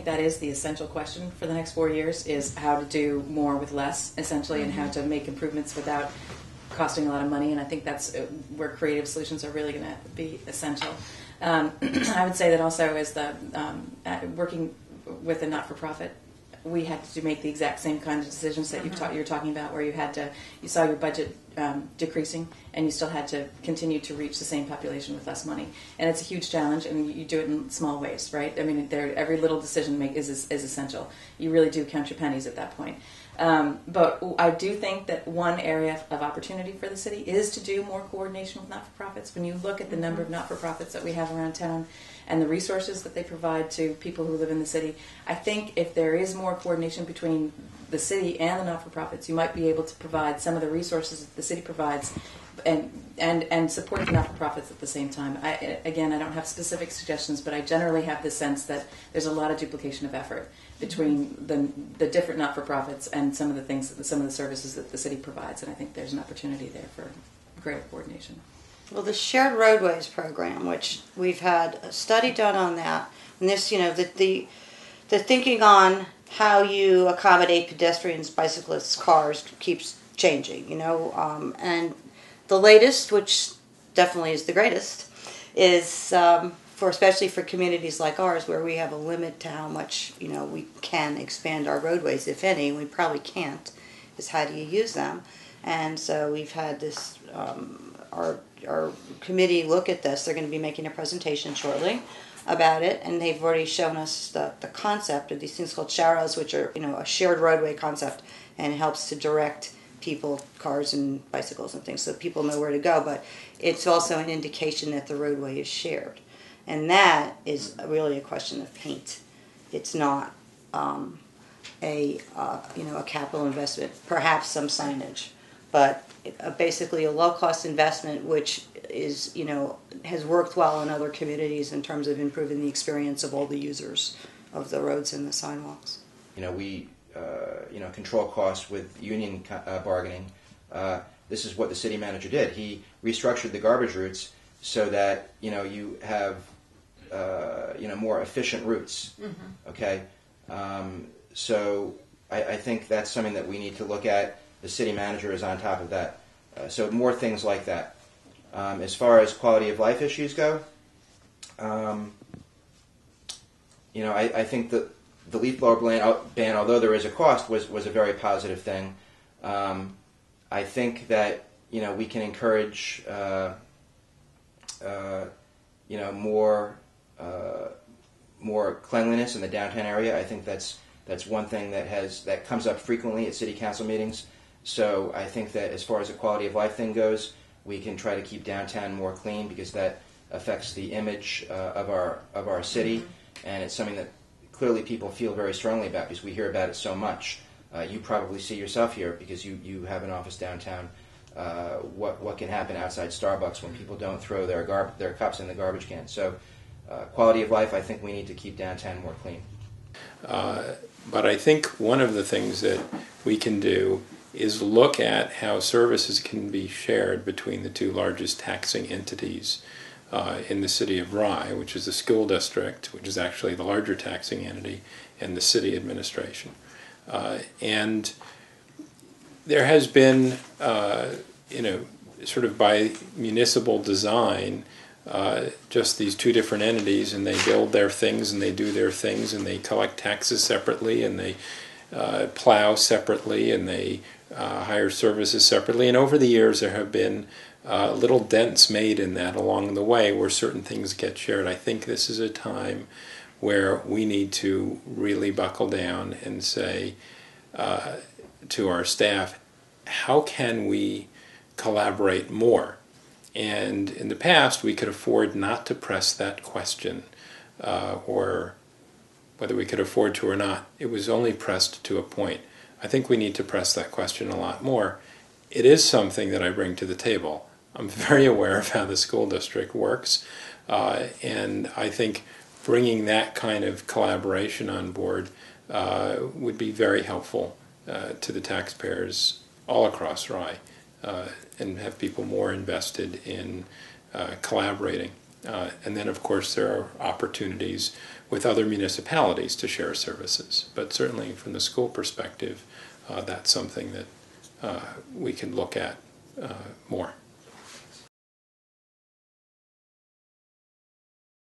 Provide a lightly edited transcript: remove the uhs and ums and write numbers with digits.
think that is the essential question for the next 4 years, is how to do more with less, essentially, and how to make improvements without costing a lot of money. And I think that's where creative solutions are really going to be essential. I would say that also as the working with a not-for-profit, we had to make the exact same kind of decisions that you're talking about, where you saw your budget decreasing, and you still had to continue to reach the same population with less money. And it's a huge challenge, and you do it in small ways, right? I mean, every little decision is essential. You really do count your pennies at that point. But I do think that one area of opportunity for the city is to do more coordination with not-for-profits. When you look at the number of not-for-profits that we have around town and the resources that they provide to people who live in the city, I think if there is more coordination between the city and the not-for-profits, you might be able to provide some of the resources that the city provides and support the not-for-profits at the same time. Again, I don't have specific suggestions, but I generally have the sense that there's a lot of duplication of effort between the different not-for-profits and some of the services that the city provides, and I think there's an opportunity there for greater coordination. Well, the shared roadways program, which we've had a study done on that, and this, the thinking on how you accommodate pedestrians, bicyclists, cars keeps changing, and the latest, which definitely is the greatest, is especially for communities like ours, where we have a limit to how much we can expand our roadways, if any. We probably can't. Is how do you use them? And so we've had this our committee look at this. They're going to be making a presentation shortly about it, and they've already shown us the concept of these things called SHAROs, which are a shared roadway concept, and it helps to direct people, cars and bicycles and things, so people know where to go. But it's also an indication that the roadway is shared, and that is really a question of paint. It's not a capital investment, perhaps some signage, but basically a low-cost investment, which is has worked well in other communities in terms of improving the experience of all the users of the roads and the sidewalks. We control costs with union bargaining. This is what the city manager did. He restructured the garbage routes so that you have more efficient routes. Mm-hmm. Okay, so I think that's something that we need to look at. The city manager is on top of that. So more things like that. As far as quality of life issues go, I think that the leaf blower ban, although there is a cost, was a very positive thing. I think that we can encourage more cleanliness in the downtown area. I think that's one thing that comes up frequently at city council meetings. So I think that as far as the quality of life thing goes, we can try to keep downtown more clean, because that affects the image of our city, mm-hmm. and it's something that clearly people feel very strongly about, because we hear about it so much. You probably see yourself here because you have an office downtown. What can happen outside Starbucks when people don't throw their cups in the garbage can? So quality of life, I think we need to keep downtown more clean. But I think one of the things that we can do is look at how services can be shared between the two largest taxing entities in the city of Rye, which is the school district, which is actually the larger taxing entity, and the city administration. And there has been, sort of by municipal design, just these two different entities, and they build their things and they do their things, and they collect taxes separately, and they plow separately, and they hire services separately. And over the years there have been little dents made in that along the way where certain things get shared. I think this is a time where we need to really buckle down and say to our staff, how can we collaborate more? And in the past, we could afford not to press that question, or whether we could afford to or not. It was only pressed to a point. I think we need to press that question a lot more. It is something that I bring to the table. I'm very aware of how the school district works, and I think bringing that kind of collaboration on board would be very helpful to the taxpayers all across Rye, and have people more invested in collaborating. And then, of course, there are opportunities with other municipalities to share services. But certainly from the school perspective, that's something that we can look at more.